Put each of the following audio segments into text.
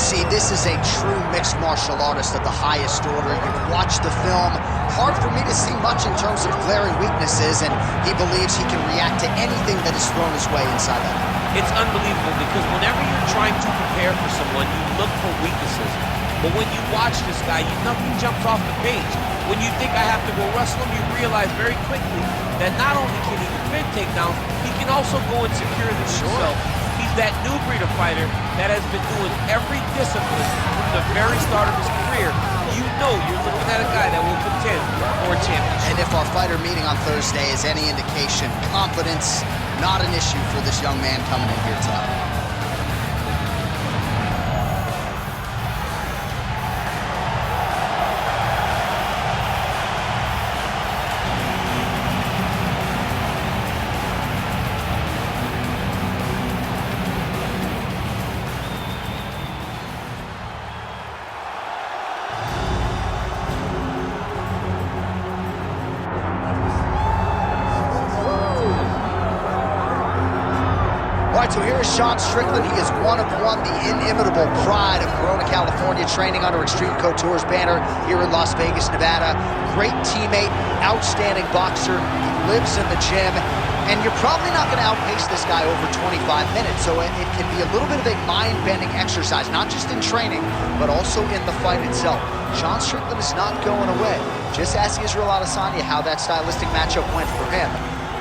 See, this is a true mixed martial artist of the highest order. You've watched the film. Hard for me to see much in terms of glaring weaknesses, and he believes he can react to anything that is thrown his way inside that. It's unbelievable because whenever you're trying to prepare for someone, you look for weaknesses. But when you watch this guy, nothing jumps off the page. When you think I have to go wrestle him, you realize very quickly that not only can he defend takedowns, he can also go and secure them himself. He's that new breed of fighter that has been doing every discipline from the very start of his career. You know you're looking at a guy that will contend for a championship. And if our fighter meeting on Thursday is any indication, confidence, not an issue for this young man coming in here tonight. So here is Sean Strickland. He is one of one, the inimitable pride of Corona, California, training under Extreme Couture's banner here in Las Vegas, Nevada. Great teammate, outstanding boxer. He lives in the gym, and you're probably not going to outpace this guy over 25 minutes, so it can be a little bit of a mind-bending exercise, not just in training, but also in the fight itself. Sean Strickland is not going away. Just ask Israel Adesanya how that stylistic matchup went for him.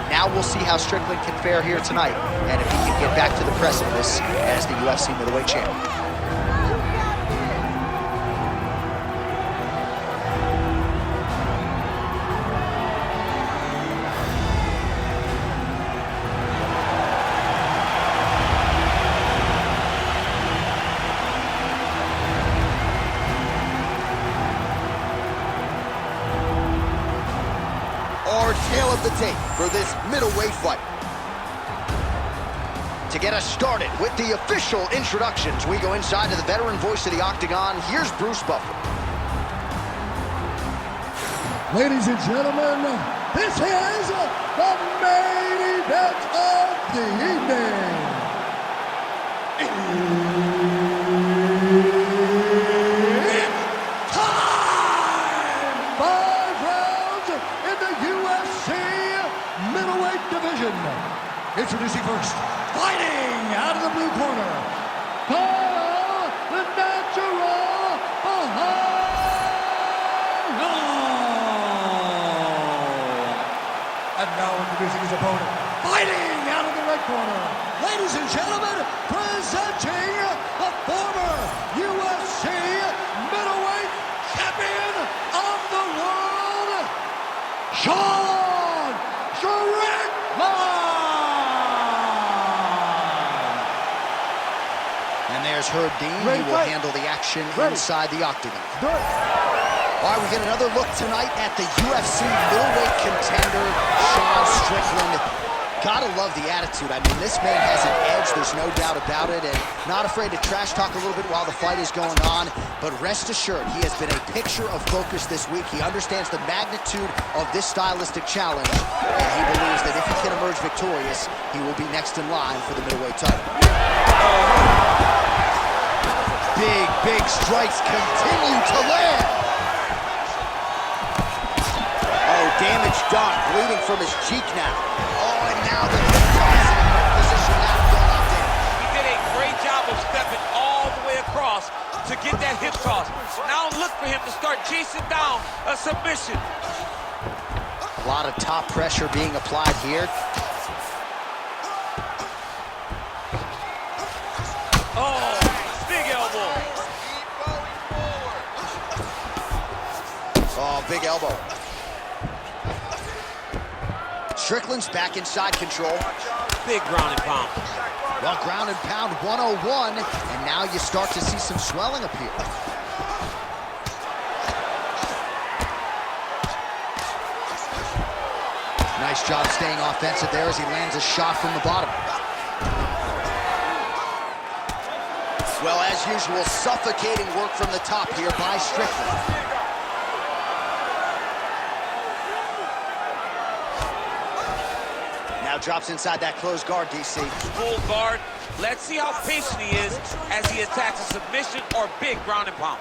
Now we'll see how Strickland can fare here tonight, and if he can get back to the precipice as the UFC middleweight champion. Our tale of the tape for this middleweight fight. To get us started with the official introductions, we go inside to the veteran voice of the Octagon. Here's Bruce Buffer. Ladies and gentlemen, this is the main event of the evening. It's time! 5 rounds in the UFC middleweight division. Introducing first, fighting out of the blue corner, Caio, the natural Borralho. And now introducing his opponent, fighting out of the red corner, ladies and gentlemen, presenting the former UFC middleweight champion of the world, Sean Strickland. And there's Herb Dean. He will handle the action inside the Octagon. All right, we get another look tonight at the UFC middleweight contender, Sean Strickland. Gotta love the attitude. I mean, this man has an edge, there's no doubt about it, and not afraid to trash talk a little bit while the fight is going on, but rest assured, he has been a picture of focus this week. He understands the magnitude of this stylistic challenge, and he believes that if he can emerge victorious, he will be next in line for the middleweight title. Big strikes continue to land. Oh, damage done, bleeding from his cheek now. Oh, and now the hip toss in a position now to go locked in. He did a great job of stepping all the way across to get that hip toss. Now look for him to start chasing down a submission. A lot of top pressure being applied here. Oh, big elbow. Oh, big elbow. Strickland's back inside control. Big ground and pound. Well, ground and pound 101, and now you start to see some swelling appear. Nice job staying offensive there as he lands a shot from the bottom. Well, as usual, suffocating work from the top here by Strickland. Now drops inside that closed guard, DC. Full guard. Let's see how patient he is as he attacks a submission or big ground and pound.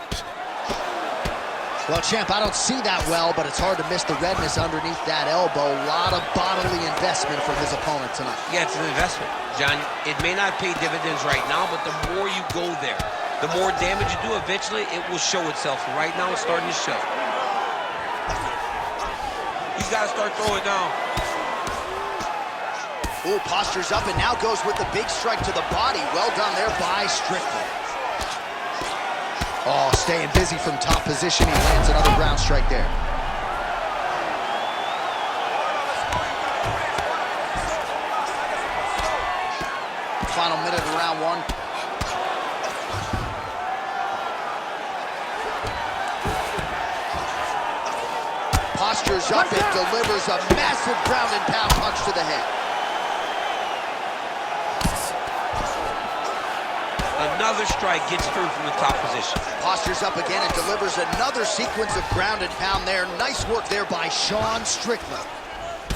Well, champ, I don't see that well, but it's hard to miss the redness underneath that elbow. A lot of bodily investment from his opponent tonight. Yeah, it's an investment, John. It may not pay dividends right now, but the more you go there, the more damage you do, eventually it will show itself. Right now, it's starting to show. He's got to start throwing down. Ooh, postures up and now goes with the big strike to the body. Well done there by Strickland. Oh, staying busy from top position. He lands another ground strike there. Final minute of round one. Postures up and delivers a massive ground and pound punch to the head. Another strike gets through from the top position. Postures up again and delivers another sequence of ground and pound there. Nice work there by Sean Strickland.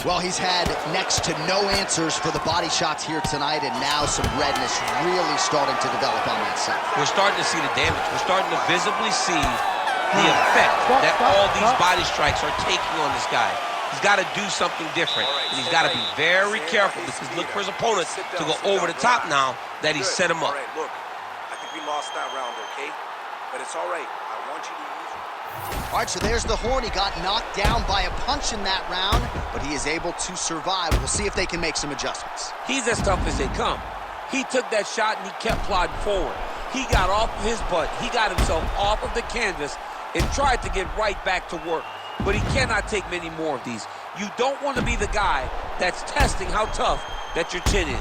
Well, he's had next to no answers for the body shots here tonight, and now some redness really starting to develop on that side. We're starting to see the damage. We're starting to visibly see the effect that all these body strikes are taking on this guy. He's got to do something different, and he's got to be very careful because look for his opponent to go over the top now that he's set him up. Look, I think we lost that round, okay? But it's all right. I want you to use it. All right, so there's the horn. He got knocked down by a punch in that round, but he is able to survive. We'll see if they can make some adjustments. He's as tough as they come. He took that shot and he kept plodding forward. He got off of his butt. He got himself off of the canvas and tried to get right back to work. But he cannot take many more of these. You don't want to be the guy that's testing how tough that your chin is.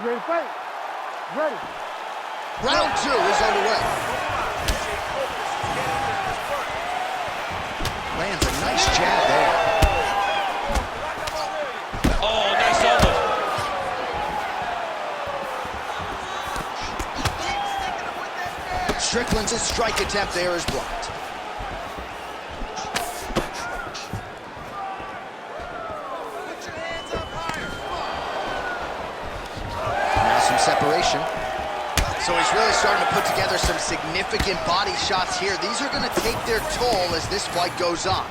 You ready to fight? Ready. Round two is underway. Lands a nice jab there. Oh, nice elbow. Strickland's strike attempt there is blocked. Now some separation. So he's really starting to put together some significant body shots here. These are going to take their toll as this fight goes on.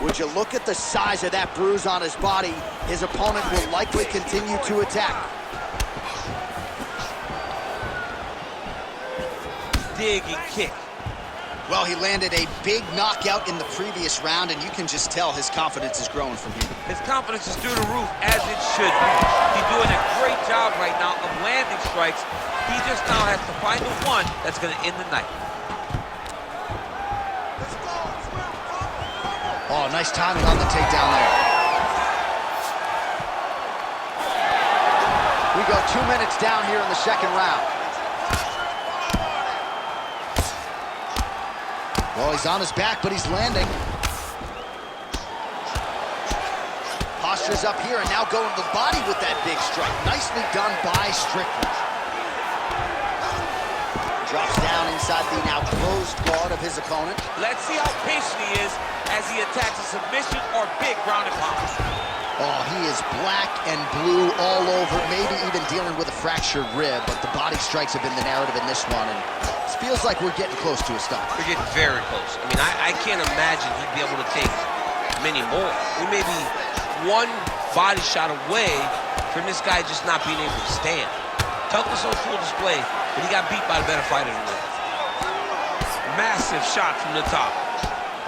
Would you look at the size of that bruise on his body? His opponent will likely continue to attack. Dig and kick. Well, he landed a big knockout in the previous round, and you can just tell his confidence is growing from here. His confidence is through the roof, as it should be. He's doing a great job right now of landing strikes. He just now has to find the one that's going to end the night. Oh, nice timing on the takedown there. We go 2 minutes down here in the second round. Well, he's on his back, but he's landing. Postures up here and now going to the body with that big strike. Nicely done by Strickland. Drops down inside the now closed guard of his opponent. Let's see how patient he is as he attacks a submission or big ground and pound. Oh, he is black and blue all over, maybe even dealing with a fractured rib, but the body strikes have been the narrative in this one, and it feels like we're getting close to a stop. We're getting very close. I mean, I can't imagine he'd be able to take many more. We may be one body shot away from this guy just not being able to stand. Toughness on full display, but he got beat by the better fighter tonight. Massive shot from the top.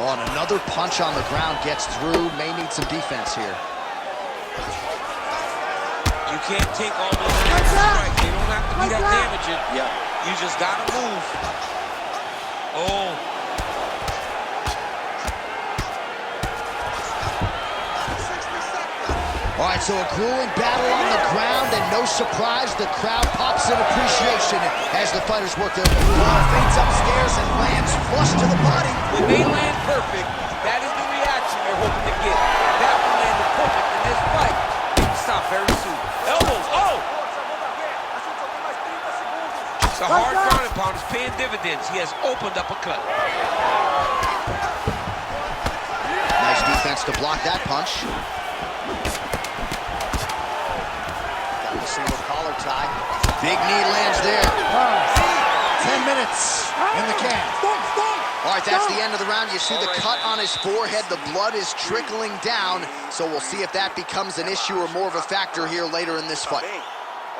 Oh, and another punch on the ground gets through. May need some defense here. You can't take all those strikes. They don't have to be that damaging. Yeah. You just gotta move. Oh. All right, so a grueling battle on the ground, and no surprise, the crowd pops in appreciation as the fighters work their way. Fades upstairs and lands flush to the body. When they land perfect, that is the reaction they're hoping to get. That one landed perfect in this fight. It can stop very soon. Elbows, oh! The hard ground and pound is paying dividends. He has opened up a cut. Nice defense to block that punch. Got the single collar tie. Big knee lands there. 10 minutes in the can. All right, that's the end of the round. You see the cut on his forehead. The blood is trickling down. So we'll see if that becomes an issue or more of a factor here later in this fight.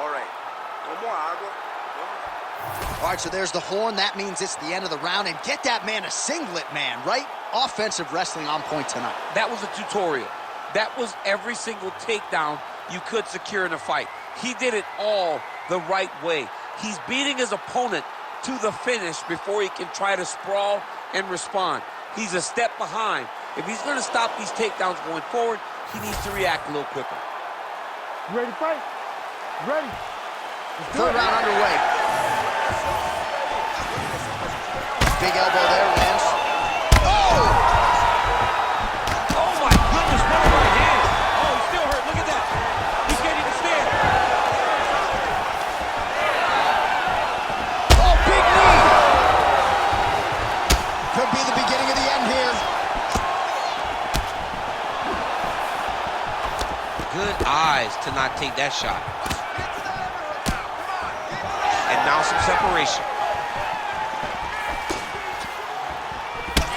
All right. No more agua. All right, so there's the horn. That means it's the end of the round. And get that man a singlet, man, right? Offensive wrestling on point tonight. That was a tutorial. That was every single takedown you could secure in a fight. He did it all the right way. He's beating his opponent to the finish before he can try to sprawl and respond. He's a step behind. If he's going to stop these takedowns going forward, he needs to react a little quicker. You ready to fight? Ready. Third round underway. Big elbow there, lands. Oh! Oh my goodness, what a right hand. Oh, he's still hurt. Look at that. He can't even stand. Oh, big knee! Could be the beginning of the end here. Good eyes to not take that shot. And now some separation.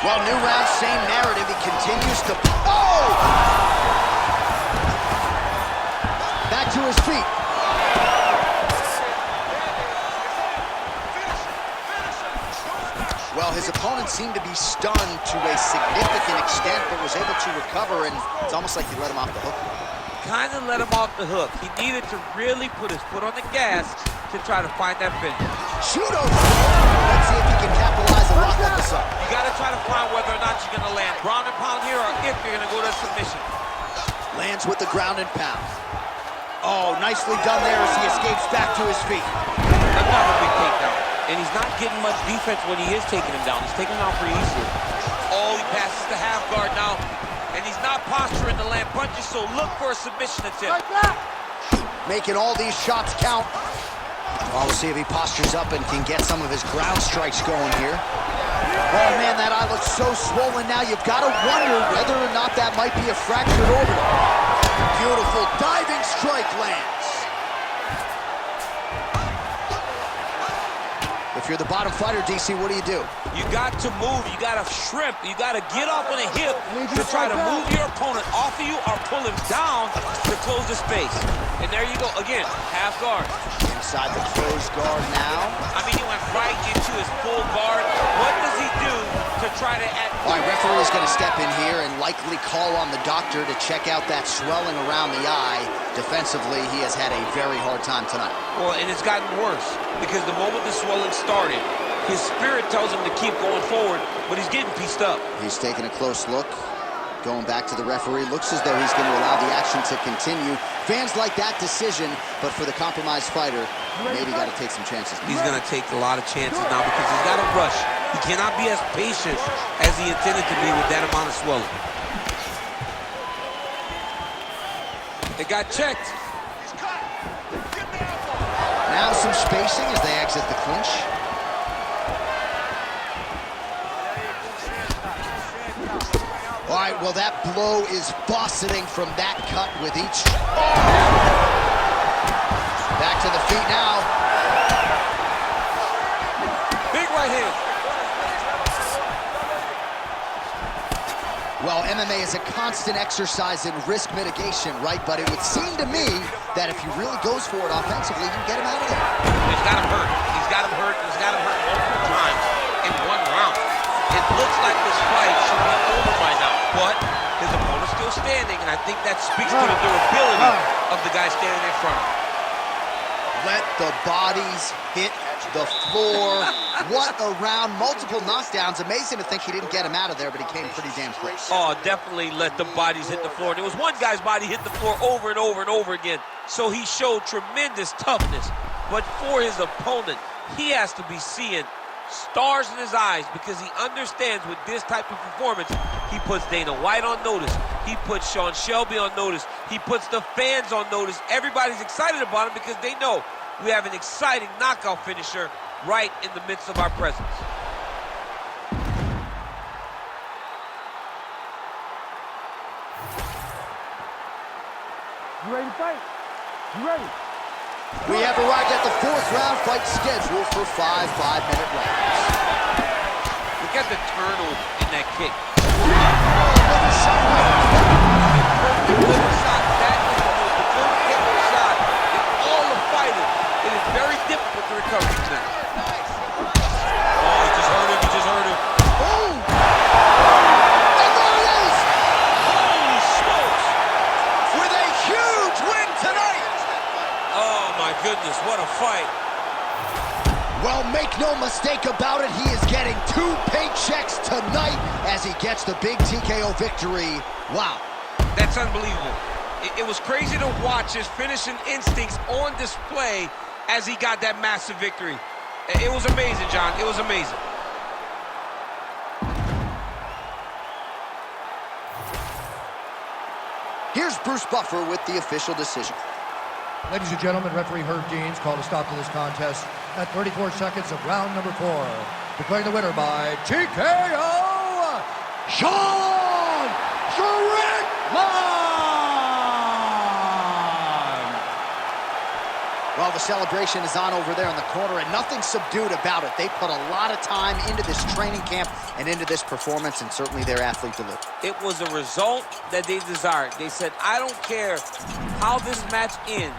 Well, new round, same narrative. He continues to... Oh! Back to his feet. Well, his opponent seemed to be stunned to a significant extent, but was able to recover, and it's almost like he let him off the hook. Kind of let him off the hook. He needed to really put his foot on the gas to try to find that finish. Judo throw. Let's see if he can capitalize and lock this up. You got to try to find whether or not you're going to land ground and pound here or if you're going to go to submission. Lands with the ground and pound. Oh, nicely done there as he escapes back to his feet. Another big takedown. And he's not getting much defense when he is taking him down. He's taking him down pretty easily. Oh, he passes the half guard now. And he's not posturing to land punches, so look for a submission attempt. Making all these shots count. Well, we'll see if he postures up and can get some of his ground strikes going here. Oh, man, that eye looks so swollen now. You've got to wonder whether or not that might be a fractured orbital. Beautiful diving strike lands. If you're the bottom fighter, DC, what do you do? You got to move. You got to shrimp. You got to get off on a hip to try to move your opponent off of you or pull him down to close the space. And there you go. Again, half guard. Inside the closed guard now. I mean, he went right into his full guard. What does he do to try to... All right, referee's going to step in here and likely call on the doctor to check out that swelling around the eye. Defensively, he has had a very hard time tonight. Well, and it's gotten worse because the moment the swelling started, his spirit tells him to keep going forward, but he's getting pieced up. He's taking a close look. Going back to the referee. Looks as though he's going to allow the action to continue. Fans like that decision, but for the compromised fighter, maybe got to take some chances. He's going to take a lot of chances now because he's got to rush. He cannot be as patient as he intended to be with that amount of swelling. It got checked. Now some spacing as they exit the clinch. All right, well, that blow is bossing from that cut with each. Back to the feet now. Big right hand. Well, MMA is a constant exercise in risk mitigation, right? But it would seem to me that if he really goes for it offensively, you can get him out of there. He's got him hurt. He's got him hurt. He's got him hurt multiple times in one round. It looks like this fight should be over by now, but his opponent's still standing, and I think that speaks to the durability of the guy standing in front of him. Let the bodies hit the floor. What a round. Multiple knockdowns. Amazing to think he didn't get him out of there, but he came pretty damn close. Oh, definitely let the bodies hit the floor. There was one guy's body hit the floor over and over and over again, so he showed tremendous toughness. But for his opponent, he has to be seeing stars in his eyes because he understands with this type of performance, he puts Dana White on notice. He puts Sean Shelby on notice. He puts the fans on notice. Everybody's excited about him because they know we have an exciting knockout finisher right in the midst of our presence. You ready to fight? You ready? We have arrived at the 4th round fight scheduled for 5 5-minute rounds. Look at the turnover in that kick. Another shot. Perfect shot. That is the most debilitating shot in all of fighting. It is very difficult to recover from that. Oh, he just hurt him. He just hurt him. Boom! And there it is! Holy smokes! With a huge win tonight! Oh, my goodness. What a fight. Well, make no mistake about it, he is getting 2 paychecks tonight as he gets the big TKO victory. Wow. That's unbelievable. It was crazy to watch his finishing instincts on display as he got that massive victory. It was amazing, John. It was amazing. Here's Bruce Buffer with the official decision. Ladies and gentlemen, referee Herb Deans called a stop to this contest at 34 seconds of round number 4. Declaring the winner by TKO, Sean Strickland! Well, the celebration is on over there in the corner, and nothing subdued about it. They put a lot of time into this training camp and into this performance, and certainly their athlete delivered. It was a result that they desired. They said, I don't care how this match ends,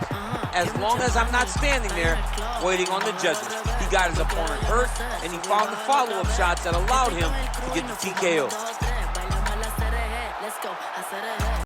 as long as I'm not standing there waiting on the judges. He got his opponent hurt, and he found the follow-up shots that allowed him to get the TKO.